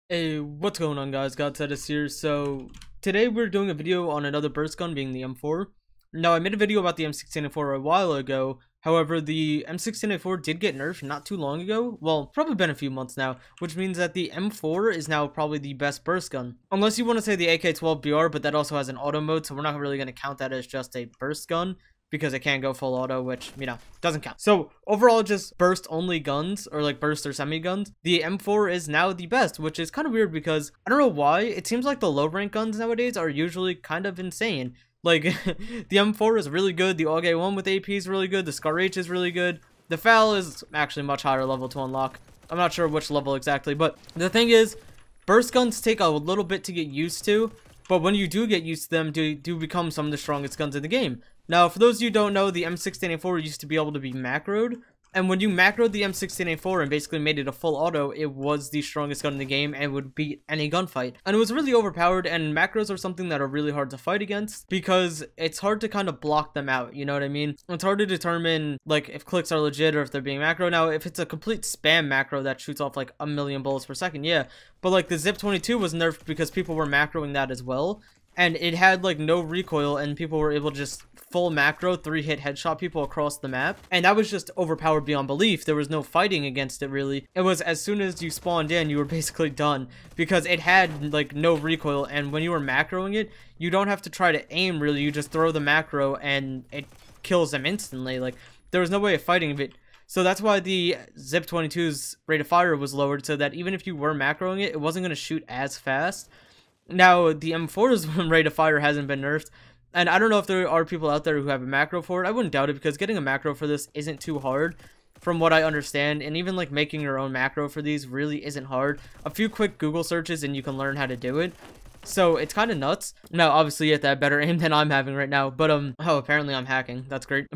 Hey, what's going on, guys? Godstatus here. So today we're doing a video on another burst gun, being the M4. Now, I made a video about the M16A4 a while ago. However, the M16A4 did get nerfed not too long ago. Well, probably been a few months now, which means that the M4 is now probably the best burst gun. Unless you want to say the AK-12BR, but that also has an auto mode, so we're not really going to count that as just a burst gun, because it can't go full auto, which, you know, doesn't count. So overall, just burst only guns, or like burst or semi guns, the M4 is now the best, which is kind of weird because I don't know why. It seems like the low rank guns nowadays are usually kind of insane. Like the M4 is really good, the AUG A1 with AP is really good, the Scar H is really good, the FAL is actually much higher level to unlock. I'm not sure which level exactly, but the thing is, burst guns take a little bit to get used to, but when you do get used to them, do become some of the strongest guns in the game. Now, for those of you who don't know, the M16A4 used to be able to be macroed, and when you macroed the M16A4 and basically made it a full auto, it was the strongest gun in the game and would beat any gunfight. And it was really overpowered, and macros are something that are really hard to fight against because it's hard to kind of block them out, you know what I mean? It's hard to determine, like, if clicks are legit or if they're being macro. Now, if it's a complete spam macro that shoots off, like, 1,000,000 bullets per second, yeah. But, like, the Zip 22 was nerfed because people were macroing that as well. And it had like no recoil, and people were able to just full macro 3-hit headshot people across the map, and that was just overpowered beyond belief. There was no fighting against it really. It was as soon as you spawned in, you were basically done because it had like no recoil, and when you were macroing it, you don't have to try to aim really. You just throw the macro and it kills them instantly. Like there was no way of fighting it. So that's why the Zip 22's rate of fire was lowered, so that even if you were macroing it, it wasn't going to shoot as fast. Now, the M4's rate of fire hasn't been nerfed, and I don't know if there are people out there who have a macro for it. I wouldn't doubt it, because getting a macro for this isn't too hard, from what I understand, and even, like, making your own macro for these really isn't hard. A few quick Google searches, and you can learn how to do it. So, it's kind of nuts. Now, obviously, you have to have better aim than I'm having right now, but, oh, apparently I'm hacking. That's great.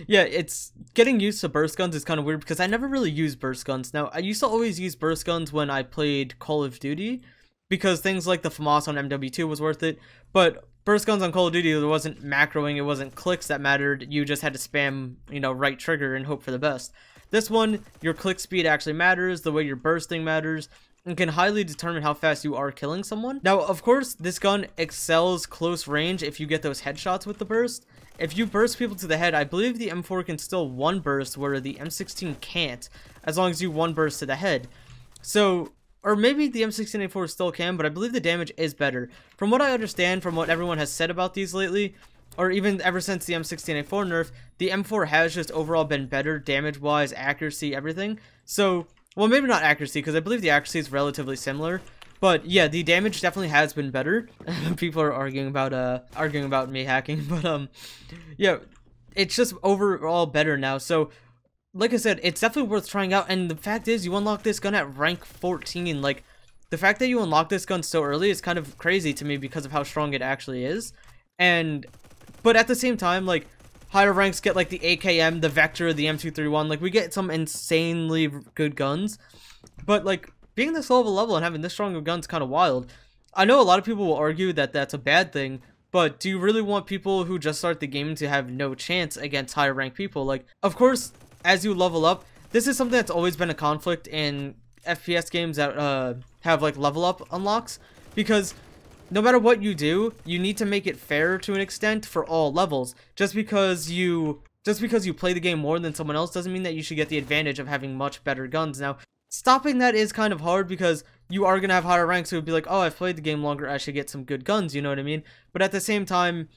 Yeah, it's getting used to burst guns is kind of weird, because I never really used burst guns. Now, I used to always use burst guns when I played Call of Duty, because things like the FAMAS on MW2 was worth it, but burst guns on Call of Duty, there wasn't macroing, it wasn't clicks that mattered, you just had to spam, you know, right trigger and hope for the best. This one, your click speed actually matters, the way you're bursting matters, and can highly determine how fast you are killing someone. Now, of course, this gun excels close range if you get those headshots with the burst. If you burst people to the head, I believe the M4 can still one burst where the M16 can't, as long as you one burst to the head. So, or maybe the M16A4 still can, but I believe the damage is better. From what I understand, from what everyone has said about these lately, or even ever since the M16A4 nerf, the M4 has just overall been better damage-wise, accuracy, everything. So, well, maybe not accuracy, because I believe the accuracy is relatively similar. But yeah, the damage definitely has been better. People are arguing about me hacking, but yeah, it's just overall better now. So, like I said, it's definitely worth trying out, and the fact is, you unlock this gun at rank 14, like, the fact that you unlock this gun so early is kind of crazy to me because of how strong it actually is, but at the same time, like, higher ranks get, like, the AKM, the Vector, the M231, like, we get some insanely good guns, but, like, being this level and having this strong of guns is kind of wild. I know a lot of people will argue that that's a bad thing, but do you really want people who just start the game to have no chance against higher ranked people? Like, of course, as you level up, this is something that's always been a conflict in FPS games that have like level up unlocks, because no matter what you do, you need to make it fair to an extent for all levels. Just because you play the game more than someone else doesn't mean that you should get the advantage of having much better guns. Now, stopping that is kind of hard because you are going to have higher ranks who would be like, oh, I've played the game longer, I should get some good guns, you know what I mean? But at the same time,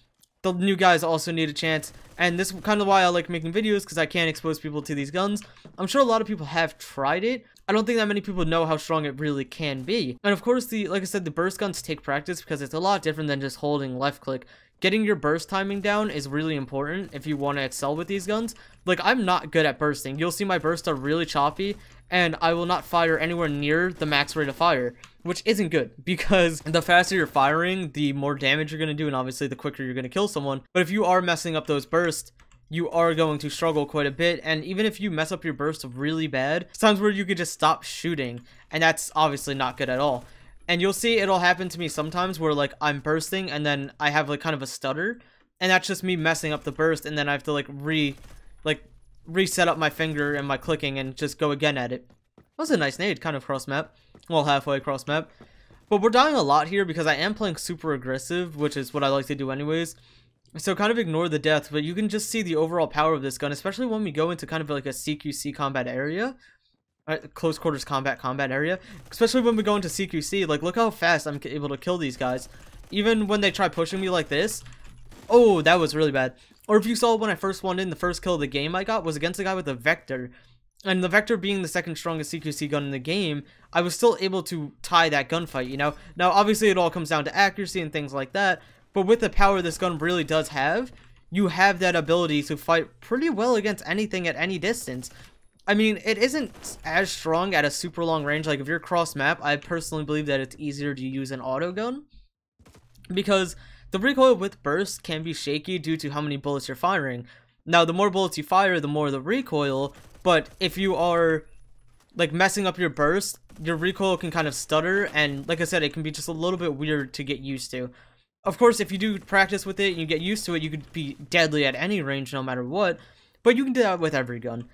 the new guys also need a chance, and this is kind of why I like making videos, because I can't expose people to these guns. I'm sure a lot of people have tried it. I don't think that many people know how strong it really can be. And of course, like I said, the burst guns take practice because it's a lot different than just holding left click. Getting your burst timing down is really important if you want to excel with these guns. Like, I'm not good at bursting. You'll see my bursts are really choppy, and I will not fire anywhere near the max rate of fire, which isn't good, because the faster you're firing, the more damage you're going to do, and obviously the quicker you're going to kill someone. But if you are messing up those bursts, you are going to struggle quite a bit, and even if you mess up your burst really bad, times where you could just stop shooting, and that's obviously not good at all. And you'll see it'll happen to me sometimes where, like, I'm bursting and then I have, like, kind of a stutter, and that's just me messing up the burst, and then I have to, like, reset up my finger and my clicking and just go again at it. was a nice nade, kind of cross map. Well, halfway across map. But we're dying a lot here because I am playing super aggressive, which is what I like to do anyways. So kind of ignore the death, but you can just see the overall power of this gun, especially when we go into kind of like a CQC combat area. Close quarters combat area. Especially when we go into CQC, like look how fast I'm able to kill these guys. Even when they try pushing me like this. Oh, that was really bad. Or if you saw when I first won in, the first kill of the game I got was against a guy with a Vector. And the Vector being the second strongest CQC gun in the game, I was still able to tie that gunfight, you know? Now, obviously, it all comes down to accuracy and things like that, but with the power this gun really does have, you have that ability to fight pretty well against anything at any distance. I mean, it isn't as strong at a super long range. Like, if you're cross-map, I personally believe that it's easier to use an auto gun, because the recoil with burst can be shaky due to how many bullets you're firing. Now, the more bullets you fire, the more the recoil. But if you are, like, messing up your burst, your recoil can kind of stutter, and like I said, it can be just a little bit weird to get used to. Of course, if you do practice with it and you get used to it, you could be deadly at any range no matter what, but you can do that with every gun.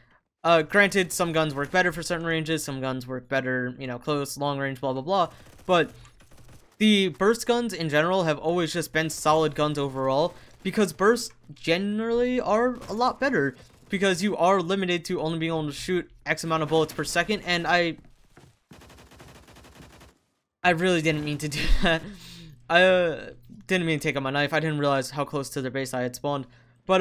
Granted, some guns work better for certain ranges, some guns work better, you know, close, long range, blah, blah, blah, but the burst guns in general have always just been solid guns overall, because bursts generally are a lot better. Because you are limited to only being able to shoot X amount of bullets per second, and I really didn't mean to do that. I didn't mean to take out my knife. I didn't realize how close to their base I had spawned. But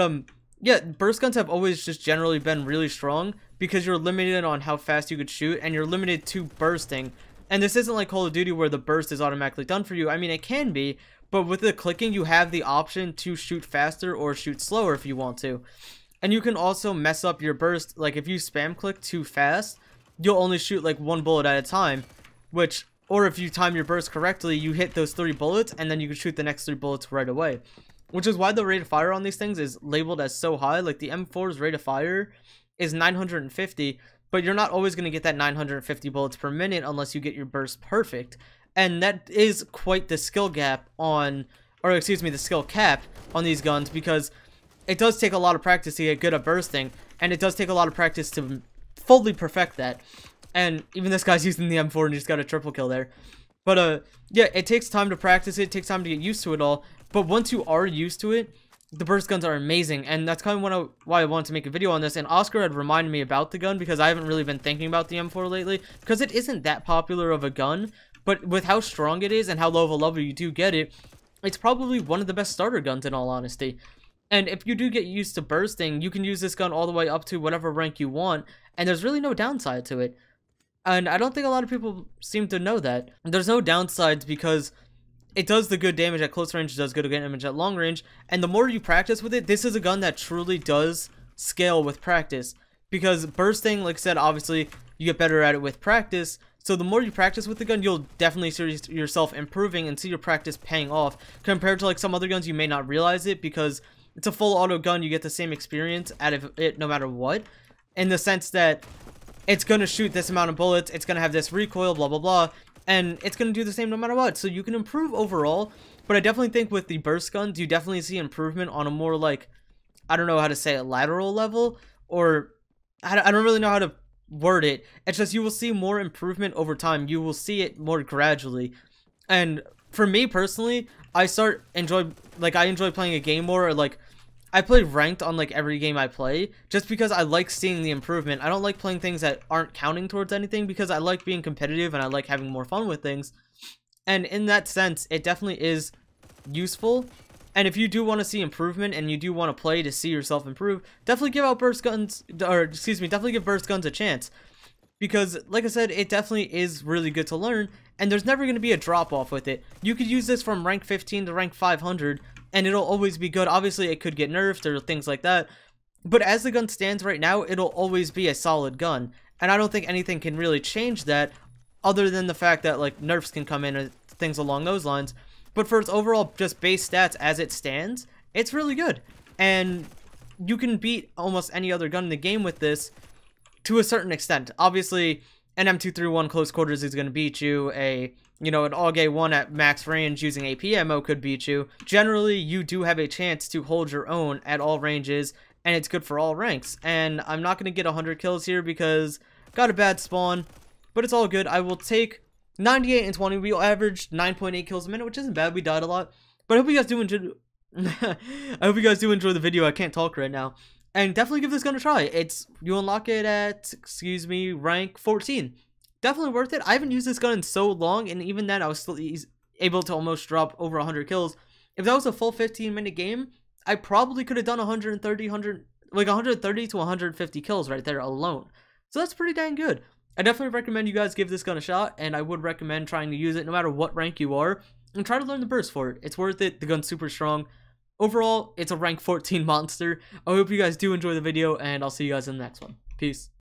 yeah, burst guns have always just generally been really strong because you're limited on how fast you could shoot, and you're limited to bursting. And this isn't like Call of Duty where the burst is automatically done for you. I mean, it can be, but with the clicking, you have the option to shoot faster or shoot slower if you want to. And you can also mess up your burst. Like, if you spam click too fast, you'll only shoot like one bullet at a time, which, or if you time your burst correctly, you hit those 3 bullets and then you can shoot the next 3 bullets right away, which is why the rate of fire on these things is labeled as so high. Like, the M4's rate of fire is 950, but you're not always going to get that 950 bullets per minute unless you get your burst perfect. And that is quite the skill gap on, or excuse me, the skill cap on these guns, because it does take a lot of practice to get good at bursting, and it does take a lot of practice to fully perfect that. And even this guy's using the M4 and just got a triple kill there. But yeah, it takes time to practice it takes time to get used to it all, but once you are used to it, the burst guns are amazing. And that's kind of why I wanted to make a video on this. And Oscar had reminded me about the gun, because I haven't really been thinking about the M4 lately, because it isn't that popular of a gun, but with how strong it is and how low of a level you do get it, it's probably one of the best starter guns in all honesty. And if you do get used to bursting, you can use this gun all the way up to whatever rank you want, and there's really no downside to it. And I don't think a lot of people seem to know that. There's no downsides because it does the good damage at close range, it does good damage at long range, and the more you practice with it, this is a gun that truly does scale with practice. Because bursting, like I said, obviously, you get better at it with practice, so the more you practice with the gun, you'll definitely see yourself improving and see your practice paying off, compared to like some other guns you may not realize it, because it's a full auto gun, you get the same experience out of it no matter what, in the sense that it's going to shoot this amount of bullets, it's going to have this recoil, blah, blah, blah, and it's going to do the same no matter what, so you can improve overall. But I definitely think with the burst guns, you definitely see improvement on a more, like, I don't know how to say it, lateral level, or I don't really know how to word it. It's just you will see more improvement over time, you will see it more gradually. And for me personally, I enjoy playing a game more, or like, I play ranked on like every game I play, just because I like seeing the improvement. I don't like playing things that aren't counting towards anything, because I like being competitive and I like having more fun with things. And in that sense, it definitely is useful. And if you do want to see improvement and you do want to play to see yourself improve, definitely give out burst guns, or excuse me, definitely give burst guns a chance. Because, like I said, it definitely is really good to learn, and there's never going to be a drop-off with it. You could use this from rank 15 to rank 500, and it'll always be good. Obviously, it could get nerfed or things like that, but as the gun stands right now, it'll always be a solid gun. And I don't think anything can really change that, other than the fact that, like, nerfs can come in and things along those lines. But for its overall just base stats as it stands, it's really good. And you can beat almost any other gun in the game with this, to a certain extent. Obviously, an M231 close quarters is going to beat you. An AUG 1 at max range using AP ammo could beat you. Generally, you do have a chance to hold your own at all ranges, and it's good for all ranks. And I'm not going to get 100 kills here because got a bad spawn. but it's all good. I will take 98 and 20. We averaged 9.8 kills a minute, which isn't bad. We died a lot, but I hope you guys do enjoy. I hope you guys do enjoy the video. I can't talk right now, and definitely give this gun a try. You unlock it at rank 14. Definitely worth it. I haven't used this gun in so long, and even then I was still able to almost drop over 100 kills. If that was a full 15-minute game, I probably could have done 130 to 150 kills right there alone. So that's pretty dang good. I definitely recommend you guys give this gun a shot, and I would recommend trying to use it no matter what rank you are, and try to learn the burst for it. It's worth it. The gun's super strong. Overall, it's a rank 14 monster. I hope you guys do enjoy the video, and I'll see you guys in the next one. Peace.